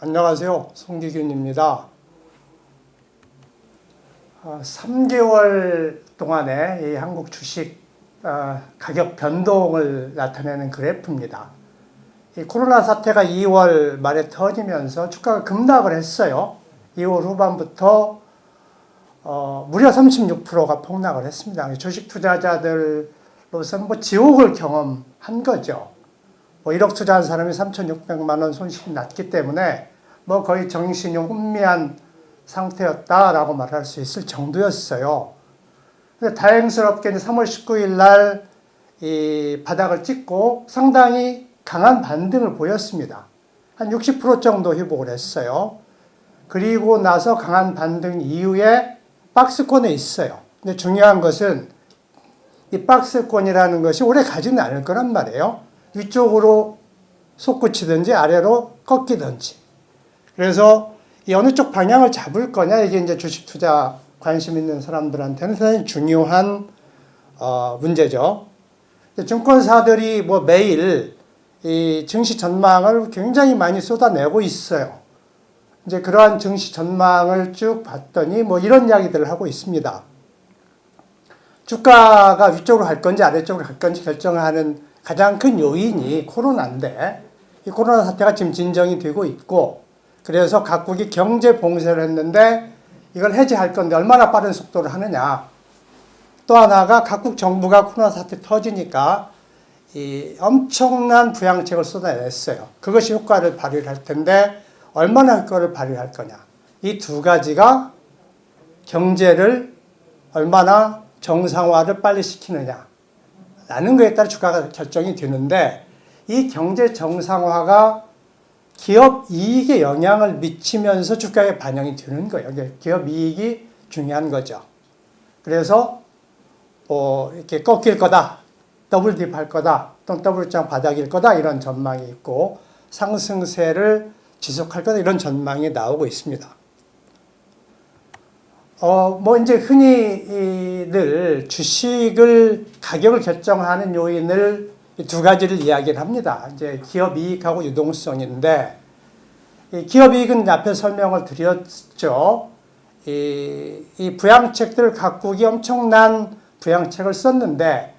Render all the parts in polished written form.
안녕하세요. 송기균입니다. 3개월 동안의 이 한국 주식 가격 변동을 나타내는 그래프입니다. 이 코로나 사태가 2월 말에 터지면서 주가가 급락을 했어요. 2월 후반부터 무려 36%가 폭락을 했습니다. 주식 투자자들로서는 지옥을 경험한 거죠. 1억 투자한 사람이 3,600만 원 손실이 났기 때문에 거의 정신이 혼미한 상태였다라고 말할 수 있을 정도였어요. 근데 다행스럽게 3월 19일 날 이 바닥을 찍고 상당히 강한 반등을 보였습니다. 한 60% 정도 회복을 했어요. 그리고 나서 강한 반등 이후에 박스권에 있어요. 근데 중요한 것은 이 박스권이라는 것이 오래 가지는 않을 거란 말이에요. 위쪽으로 솟구치든지 아래로 꺾이든지. 그래서 이 어느 쪽 방향을 잡을 거냐, 이게 이제 주식 투자 관심 있는 사람들한테는 상당히 중요한 문제죠. 증권사들이 매일 이 증시 전망을 굉장히 많이 쏟아내고 있어요. 이제 그러한 증시 전망을 쭉 봤더니 이런 이야기들을 하고 있습니다. 주가가 위쪽으로 갈 건지 아래쪽으로 갈 건지 결정하는 가장 큰 요인이 코로나인데, 이 코로나 사태가 지금 진정이 되고 있고, 그래서 각국이 경제 봉쇄를 했는데 이걸 해제할 건데 얼마나 빠른 속도를 하느냐. 또 하나가 각국 정부가 코로나 사태 터지니까 이 엄청난 부양책을 쏟아냈어요. 그것이 효과를 발휘할 텐데 얼마나 효과를 발휘할 거냐. 이 두 가지가 경제를 얼마나 정상화를 빨리 시키느냐 라는 것에 따라 주가가 결정이 되는데, 이 경제 정상화가 기업 이익에 영향을 미치면서 주가에 반영이 되는 거예요. 기업 이익이 중요한 거죠. 그래서 이렇게 꺾일 거다, 더블 딥 할 거다, 또는 더블장 바닥일 거다, 이런 전망이 있고, 상승세를 지속할 거다, 이런 전망이 나오고 있습니다. 이제 흔히들 주식을 가격을 결정하는 요인을 두 가지를 이야기를 합니다. 이제 기업 이익하고 유동성인데, 이 기업 이익은 앞에 설명을 드렸죠. 이 부양책들 각국이 엄청난 부양책을 썼는데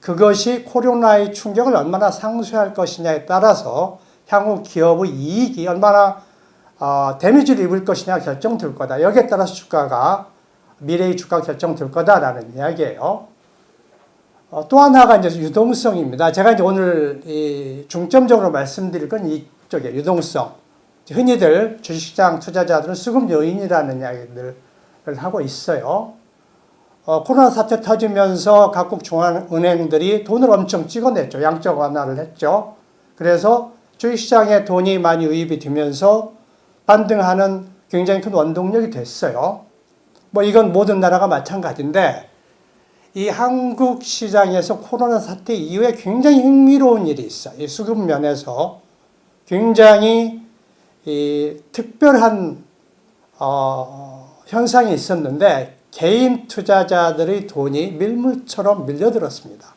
그것이 코로나의 충격을 얼마나 상쇄할 것이냐에 따라서 향후 기업의 이익이 얼마나 데미지를 입을 것이냐 결정될 거다. 여기에 따라서 주가가, 미래의 주가가 결정될 거다라는 이야기예요. 또 하나가 이제 유동성입니다. 제가 이제 오늘 중점적으로 말씀드릴 건 이쪽에 유동성. 흔히들 주식시장 투자자들은 수급 요인이라는 이야기들을 하고 있어요. 코로나 사태 터지면서 각국 중앙은행들이 돈을 엄청 찍어냈죠. 양적 완화를 했죠. 그래서 주식시장에 돈이 많이 유입이 되면서 반등하는 굉장히 큰 원동력이 됐어요. 이건 모든 나라가 마찬가지인데, 이 한국 시장에서 코로나 사태 이후에 굉장히 흥미로운 일이 있어요. 이 수급 면에서 굉장히 특별한 현상이 있었는데, 개인 투자자들의 돈이 밀물처럼 밀려들었습니다.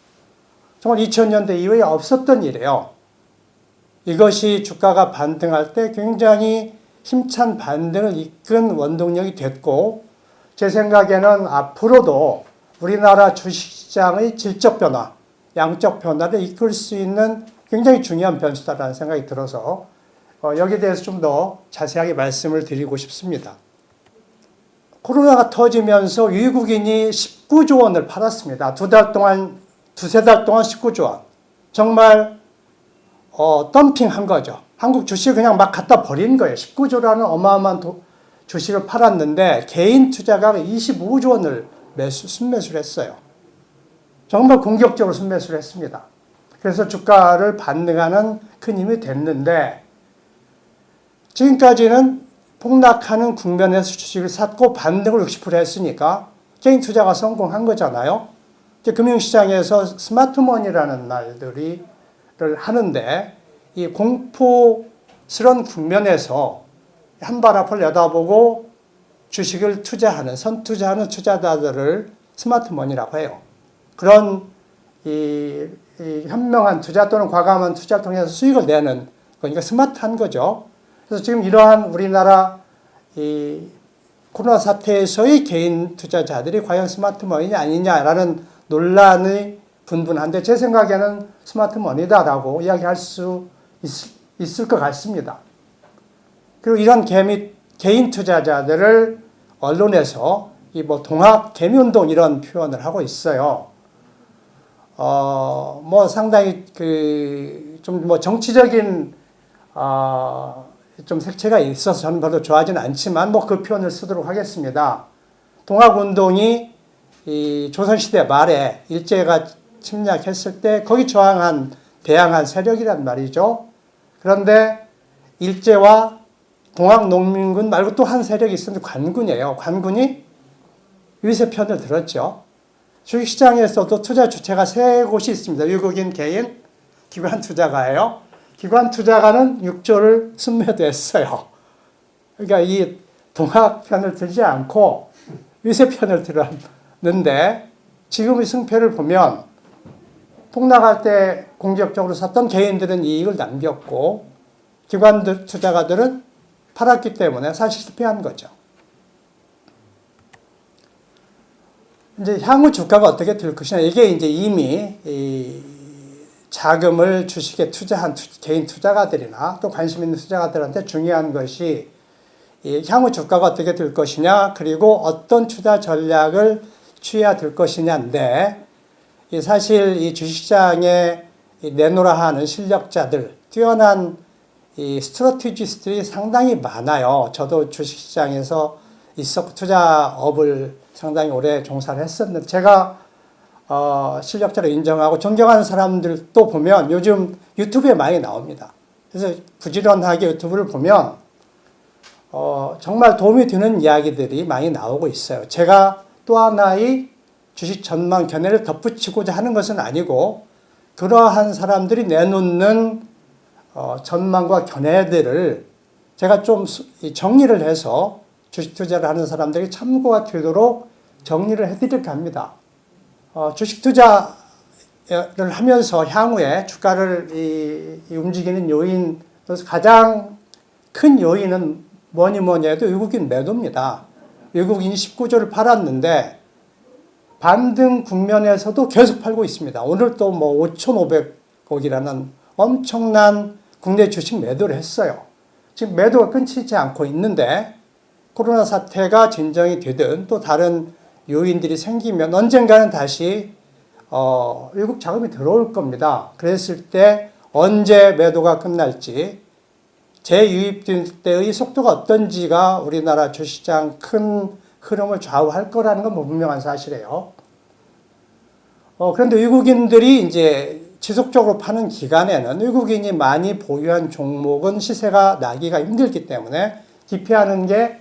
정말 2000년대 이후에 없었던 일이에요. 이것이 주가가 반등할 때 굉장히 힘찬 반등을 이끈 원동력이 됐고, 제 생각에는 앞으로도 우리나라 주식시장의 질적 변화, 양적 변화를 이끌 수 있는 굉장히 중요한 변수다라는 생각이 들어서 여기에 대해서 좀 더 자세하게 말씀을 드리고 싶습니다. 코로나가 터지면서 외국인이 19조 원을 팔았습니다. 두세 달 동안 19조 원. 정말 덤핑한 거죠. 한국 주식을 그냥 막 갖다 버린 거예요. 19조라는 어마어마한 주식을 팔았는데 개인 투자가 25조 원을 순매수를 했어요. 정말 공격적으로 순매수를 했습니다. 그래서 주가를 반등하는 큰 힘이 됐는데, 지금까지는 폭락하는 국면에서 주식을 샀고 반등을 60% 했으니까 개인 투자가 성공한 거잖아요. 이제 금융시장에서 스마트머니라는 말들을 하는데, 이 공포스러운 국면에서 한 발 앞을 내다보고 주식을 선투자하는 투자자들을 스마트머니라고 해요. 그런 현명한 투자 또는 과감한 투자를 통해서 수익을 내는, 그러니까 스마트한 거죠. 그래서 지금 이러한 우리나라 이 코로나 사태에서의 개인 투자자들이 과연 스마트머니 아니냐라는 논란이 분분한데 제 생각에는 스마트머니다라고 이야기할 수 있을 것 같습니다. 그리고 이런 개인 투자자들을 언론에서 이 뭐 동학 개미운동 이런 표현을 하고 있어요. 뭐 상당히 좀 뭐 정치적인 좀 색채가 있어서 저는 별로 좋아하지는 않지만 뭐 그 표현을 쓰도록 하겠습니다. 동학운동이 이 조선시대 말에 일제가 침략했을 때 거기 대항한 세력이란 말이죠. 그런데 일제와 동학농민군 말고 또 한 세력이 있었는데 관군이에요. 관군이 위세 편을 들었죠. 주식시장에서도 투자 주체가 세 곳이 있습니다. 외국인 개인, 기관 투자가예요. 기관 투자가는 6조를 순매도했어요. 그러니까 이 동학 편을 들지 않고 위세 편을 들었는데 지금의 승패를 보면 폭락할 때 공격적으로 샀던 개인들은 이익을 남겼고 기관 투자가들은 팔았기 때문에 사실 실패한 거죠. 이제 향후 주가가 어떻게 될 것이냐. 이게 이제 이미 이 자금을 주식에 투자한 개인 투자가들이나 또 관심 있는 투자가들한테 중요한 것이 이 향후 주가가 어떻게 될 것이냐, 그리고 어떤 투자 전략을 취해야 될 것이냐인데, 사실 이 주식시장에 내놓으라 하는 실력자들, 뛰어난 이 스트래티지스트들이 상당히 많아요. 저도 주식시장에서 있었고 투자업을 상당히 오래 종사를 했었는데 제가 실력자로 인정하고 존경하는 사람들도 보면 요즘 유튜브에 많이 나옵니다. 그래서 부지런하게 유튜브를 보면 정말 도움이 되는 이야기들이 많이 나오고 있어요. 제가 또 하나의 주식 전망 견해를 덧붙이고자 하는 것은 아니고 그러한 사람들이 내놓는 전망과 견해들을 제가 좀 정리를 해서 주식 투자를 하는 사람들이 참고가 되도록 정리를 해드릴까 합니다. 주식 투자를 하면서 향후에 주가를 움직이는 요인, 가장 큰 요인은 뭐니 해도 외국인 매도입니다. 외국인이 19조를 팔았는데 반등 국면에서도 계속 팔고 있습니다. 오늘 또 뭐 5,500억이라는 엄청난 국내 주식 매도를 했어요. 지금 매도가 끊이지 않고 있는데 코로나 사태가 진정이 되든 또 다른 요인들이 생기면 언젠가는 다시 외국 자금이 들어올 겁니다. 그랬을 때 언제 매도가 끝날지, 재유입될 때의 속도가 어떤지가 우리나라 주식시장 큰 흐름을 좌우할 거라는 건 분명한 사실이에요. 그런데 외국인들이 이제 지속적으로 파는 기간에는 외국인이 많이 보유한 종목은 시세가 나기가 힘들기 때문에 기피하는 게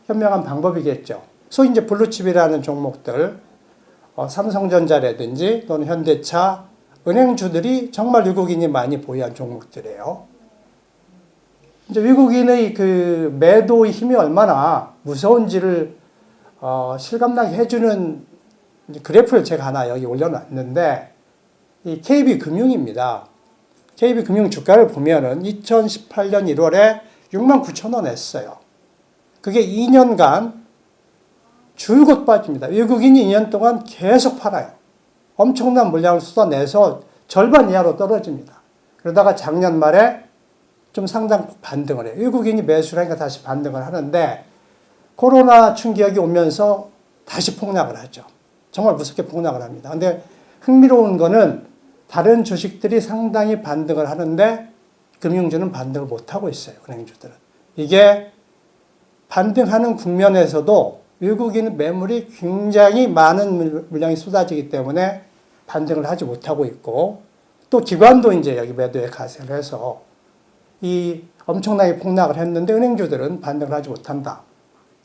현명한 방법이겠죠. 소위 이제 블루칩이라는 종목들, 삼성전자라든지 또는 현대차, 은행주들이 정말 외국인이 많이 보유한 종목들이에요. 이제 외국인의 그 매도의 힘이 얼마나 무서운지를 실감나게 해주는 그래프를 제가 하나 여기 올려놨는데, 이 KB금융입니다. KB금융 주가를 보면은 2018년 1월에 69,000원 했어요. 그게 2년간 줄곧 빠집니다. 외국인이 2년 동안 계속 팔아요. 엄청난 물량을 쏟아내서 절반 이하로 떨어집니다. 그러다가 작년 말에 좀 상당 반등을 해요. 외국인이 매수를 하니까 다시 반등을 하는데 코로나 충격이 오면서 다시 폭락을 하죠. 정말 무섭게 폭락을 합니다. 근데 흥미로운 거는 다른 주식들이 상당히 반등을 하는데 금융주는 반등을 못하고 있어요. 은행주들은. 이게 반등하는 국면에서도 외국인 매물이 굉장히 많은 물량이 쏟아지기 때문에 반등을 하지 못하고 있고, 또 기관도 이제 여기 매도에 가세를 해서 이 엄청나게 폭락을 했는데 은행주들은 반등을 하지 못한다.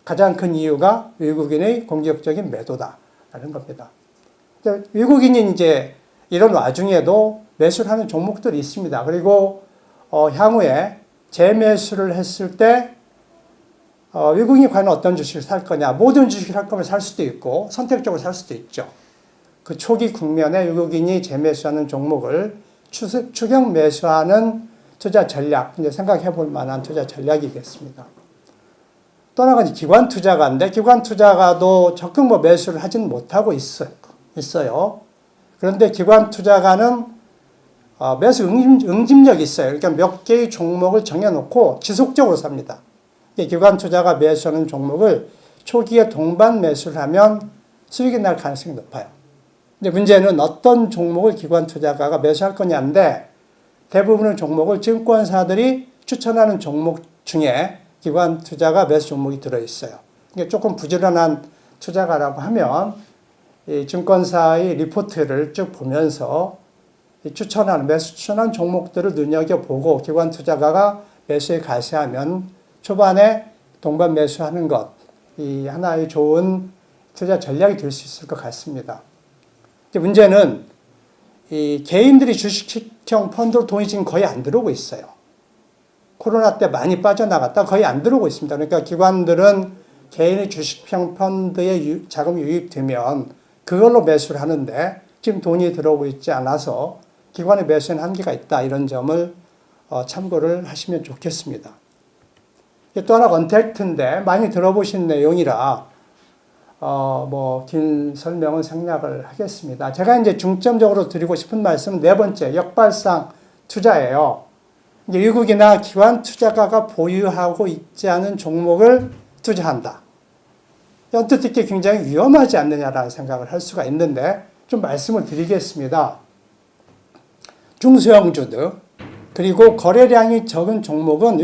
가장 큰 이유가 외국인의 공격적인 매도다라는 겁니다. 외국인이 이제 이런 와중에도 매수를 하는 종목들이 있습니다. 그리고 향후에 재매수를 했을 때 외국인이 과연 어떤 주식을 살 거냐. 모든 주식을 할 거면 살 수도 있고 선택적으로 살 수도 있죠. 그 초기 국면에 외국인이 재매수하는 종목을 추격 매수하는 투자 전략, 이제 생각해 볼 만한 투자 전략이겠습니다. 또 하나가 기관 투자가인데, 기관 투자가도 적극 매수를 하진 못하고 있어요. 그런데 기관 투자가는 매수 응집력이 있어요. 그러니까 몇 개의 종목을 정해놓고 지속적으로 삽니다. 기관 투자가 매수하는 종목을 초기에 동반 매수를 하면 수익이 날 가능성이 높아요. 근데 문제는 어떤 종목을 기관 투자가가 매수할 거냐인데, 대부분의 종목을 증권사들이 추천하는 종목 중에 기관 투자가 매수 종목이 들어있어요. 그러니까 조금 부지런한 투자가라고 하면 이 증권사의 리포트를 쭉 보면서 매수 추천한 종목들을 눈여겨보고 기관 투자가가 매수에 가세하면 초반에 동반 매수하는 것, 이 하나의 좋은 투자 전략이 될 수 있을 것 같습니다. 문제는 이 개인들이 주식형 펀드로 돈이 지금 거의 안 들어오고 있어요. 코로나 때 많이 빠져나갔다 거의 안 들어오고 있습니다. 그러니까 기관들은 개인의 주식형 펀드에 자금이 유입되면 그걸로 매수를 하는데 지금 돈이 들어오고 있지 않아서 기관의 매수에는 한계가 있다. 이런 점을 참고를 하시면 좋겠습니다. 또 하나 언택트인데 많이 들어보신 내용이라 긴 설명은 생략을 하겠습니다. 제가 이제 중점적으로 드리고 싶은 말씀은 네 번째, 역발상 투자예요. 이제 외국이나 기관 투자가가 보유하고 있지 않은 종목을 투자한다. 언뜻 듣기 굉장히 위험하지 않느냐라는 생각을 할 수가 있는데 좀 말씀을 드리겠습니다. 중소형주들 그리고 거래량이 적은 종목은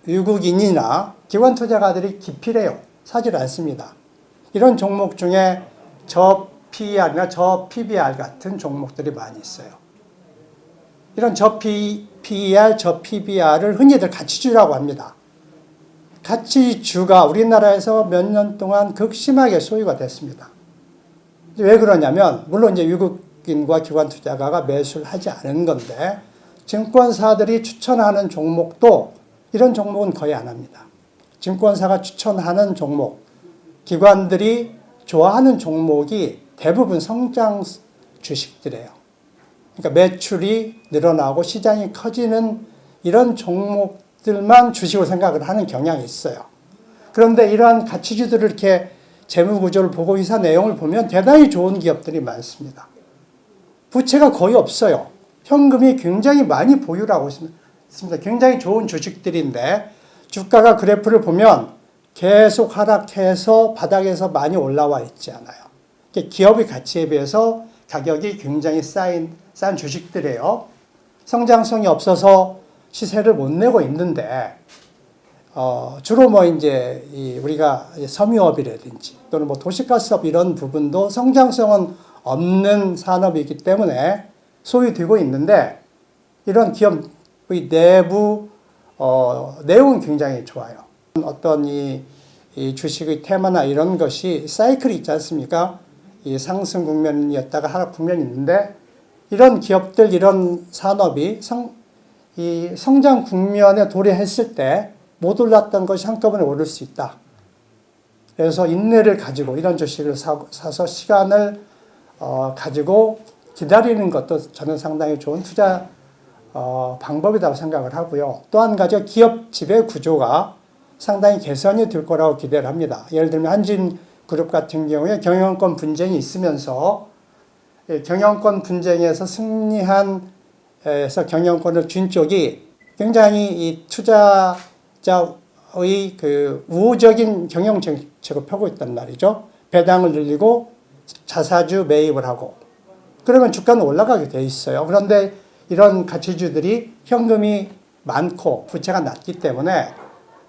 외국인이나 기관 투자가들이 기필해요. 사질 않습니다. 이런 종목 중에 저PER이나 저PBR 같은 종목들이 많이 있어요. 이런 저PER, 저PBR을 흔히들 가치주라고 합니다. 가치주가 우리나라에서 몇 년 동안 극심하게 소유가 됐습니다. 왜 그러냐면 물론 이제 외국인과 기관 투자가가 매수를 하지 않은 건데 증권사들이 추천하는 종목도 이런 종목은 거의 안 합니다. 증권사가 추천하는 종목, 기관들이 좋아하는 종목이 대부분 성장 주식들이에요. 그러니까 매출이 늘어나고 시장이 커지는 이런 종목들만 주식으로 생각을 하는 경향이 있어요. 그런데 이러한 가치주들을 이렇게 재무구조를 보고 이사 내용을 보면 대단히 좋은 기업들이 많습니다. 부채가 거의 없어요. 현금이 굉장히 많이 보유하고 있습니다. 굉장히 좋은 주식들인데 주가가 그래프를 보면 계속 하락해서 바닥에서 많이 올라와 있지 않아요. 기업의 가치에 비해서 가격이 굉장히 싼 주식들이에요. 성장성이 없어서 시세를 못 내고 있는데 주로 이제 우리가 섬유업이라든지 또는 도시가스업 이런 부분도 성장성은 없는 산업이기 때문에 소유되고 있는데 이런 기업의 내부 내용은 굉장히 좋아요. 어떤 이 주식의 테마나 이런 것이 사이클이 있지 않습니까? 이 상승 국면이었다가 하락 국면이 있는데 이런 기업들, 이런 산업이 이 성장 국면에 도래했을 때 못 올랐던 것이 한꺼번에 오를 수 있다. 그래서 인내를 가지고 이런 주식을 사서 시간을 가지고 기다리는 것도 저는 상당히 좋은 투자 방법이라고 생각을 하고요. 또 한 가지 기업 지배 구조가 상당히 개선이 될 거라고 기대를 합니다. 예를 들면 한진그룹 같은 경우에 경영권 분쟁이 있으면서 경영권 분쟁에서 승리한 에서 경영권을 쥔 쪽이 굉장히 이 투자자의 그 우호적인 경영 정책을 펴고 있단 말이죠. 배당을 늘리고 자사주 매입을 하고 그러면 주가는 올라가게 돼 있어요. 그런데 이런 가치주들이 현금이 많고 부채가 낮기 때문에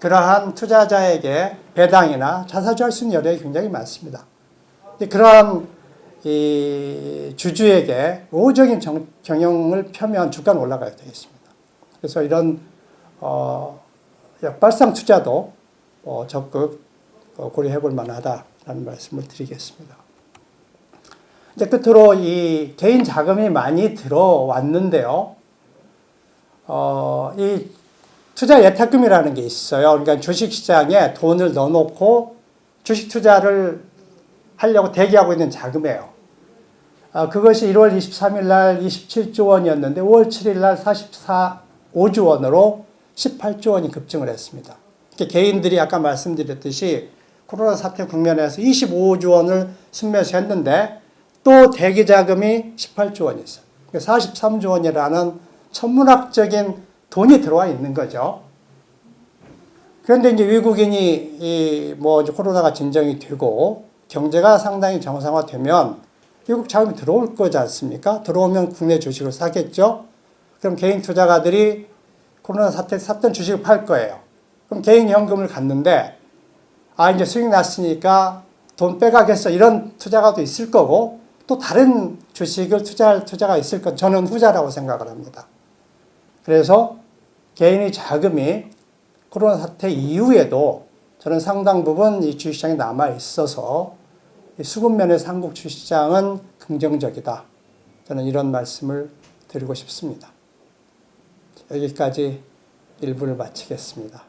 그러한 투자자에게 배당이나 자사주 할 수 있는 여력이 굉장히 많습니다. 그러한 이 주주에게 우호적인 경영을 펴면 주가는 올라가게 되겠습니다. 그래서 이런 역발상 투자도 적극 고려해 볼 만하다라는 말씀을 드리겠습니다. 이제 끝으로 이 개인 자금이 많이 들어왔는데요. 이 투자 예탁금이라는 게 있어요. 그러니까 주식시장에 돈을 넣어놓고 주식 투자를 하려고 대기하고 있는 자금이에요. 그것이 1월 23일 날 27조 원이었는데 5월 7일 날 5조 원으로 18조 원이 급증을 했습니다. 개인들이 아까 말씀드렸듯이 코로나 사태 국면에서 25조 원을 순매수했는데 또 대기 자금이 18조 원이 있어요. 43조 원이라는 천문학적인 돈이 들어와 있는 거죠. 그런데 이제 외국인이 코로나가 진정이 되고 경제가 상당히 정상화되면 외국 자금이 들어올 거지 않습니까? 들어오면 국내 주식을 사겠죠. 그럼 개인 투자가들이 코로나 사태 샀던 주식을 팔 거예요. 그럼 개인 현금을 갖는데 이제 수익 났으니까 돈 빼가겠어 이런 투자가도 있을 거고 또 다른 주식을 투자할 투자가 있을 것, 저는 후자라고 생각을 합니다. 그래서 개인의 자금이 코로나 사태 이후에도 저는 상당 부분 이 주식시장에 남아 있어서 수급 면에서 한국 주식시장은 긍정적이다. 저는 이런 말씀을 드리고 싶습니다. 여기까지 1부를 마치겠습니다.